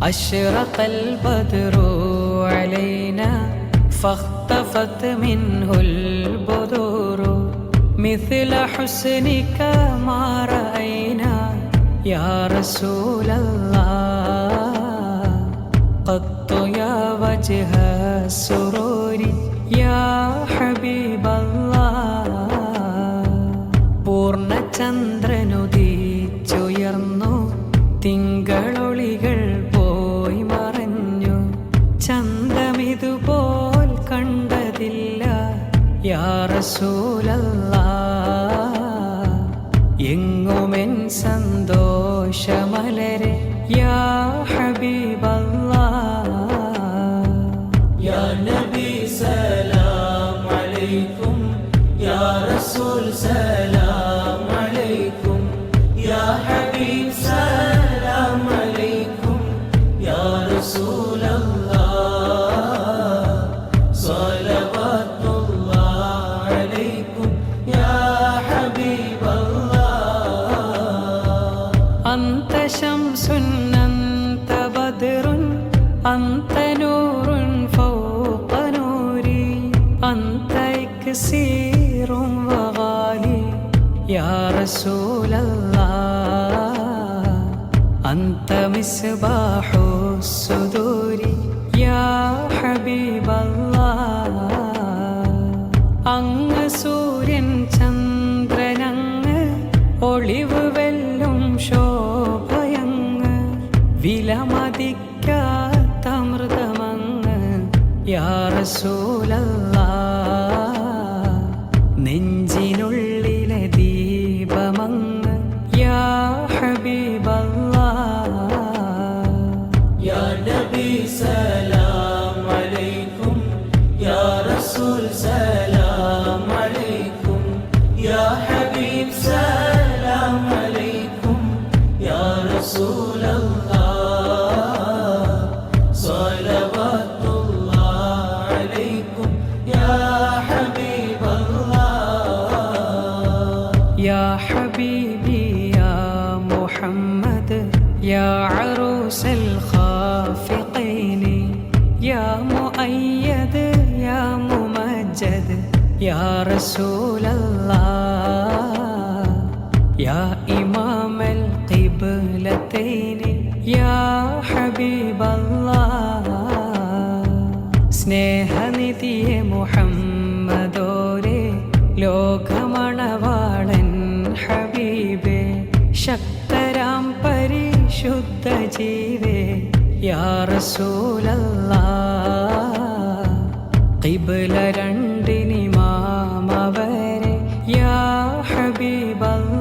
أشرق البدر علينا فاختفت منه البدور مثل حسنك ما رأينا يا رسول الله قط يا وجه السرور يا حبيب الله പൂർണ്ണചന്ദ്രനുദിച്ചുയർന്നു തിങ്കളൊളികൾ പോയി മറഞ്ഞു ചന്തമിതുപോൽ കണ്ടതില്ല യാ റസൂലല്ലാഹ് എങ്ങുമെൻ സന്തോഷമലരെ യാ ഹബീബല്ലാഹ് യാ നബി സലാം അലൈക്കും യാ റസൂൽ സലാം അലൈക്കും യാ ഹബീബ് സലാം അലൈക്കും യാ റസൂലല്ലാഹ് സ്വലവാത്തുല്ലാഹ് അലൈക്കും യാ ഹബീബല്ലാഹ് അന്ത ശംസുൻ അന്ത ബദ്റുൻ അന്ത നൂറുൻ ഫൗഖ നൂരി അന്ത ഇക്സീറുൻ വഗാലി യാ റസൂലല്ലാഹ് അന്ത മിസ്ബാഹു സുദൂരി യാ ഹബീബല്ലാഹ് അങ്ങ് സൂര്യൻ ചന്ദ്രനങ്ങ് ഒളിവ് വെല്ലും ശോഭയങ്ങ് വിലമതിക്കാത്ത അമൃതമങ്ങ് യാ റസൂലല്ലാഹ് നെഞ്ചിനുള്ളിലെ ദീപമങ്ങ് യാ ഹബീബല്ലാഹ് യാ നബി സലാം അലൈക്കും യാ റസൂൽ സലാം അലൈക്കും യാ ഹബീബ് സലാം അലൈക്കും യാ റസൂലല്ലാഹ് സ്വലവാത്തുല്ലാഹ് അലൈക്കും യാ ഹബീബല്ലാഹ് യാ ഹബീബി യാ മുഹമ്മദ് യാ അറൂസൽ ഖാഫിഖൈനി യാ മുഅയ്യദ് യാ മുമജ്ജദ് യാ റസൂലല്ലാഹ് യാ ഇമാമൽ ഖിബ്ലതൈനി യാ ഹബീബല്ലാഹ് സ്നേഹനിധിയെ മുഹമ്മദോരെ ലോകമണവാളൻ ഹബീബേ ശക്തരാം പരിശുദ്ധ ജീവേ യാ റസൂലല്ലാഹ് ഖിബ്ല രണ്ടിനിമാമവരെ യാ ഹബീബല്ലാഹ്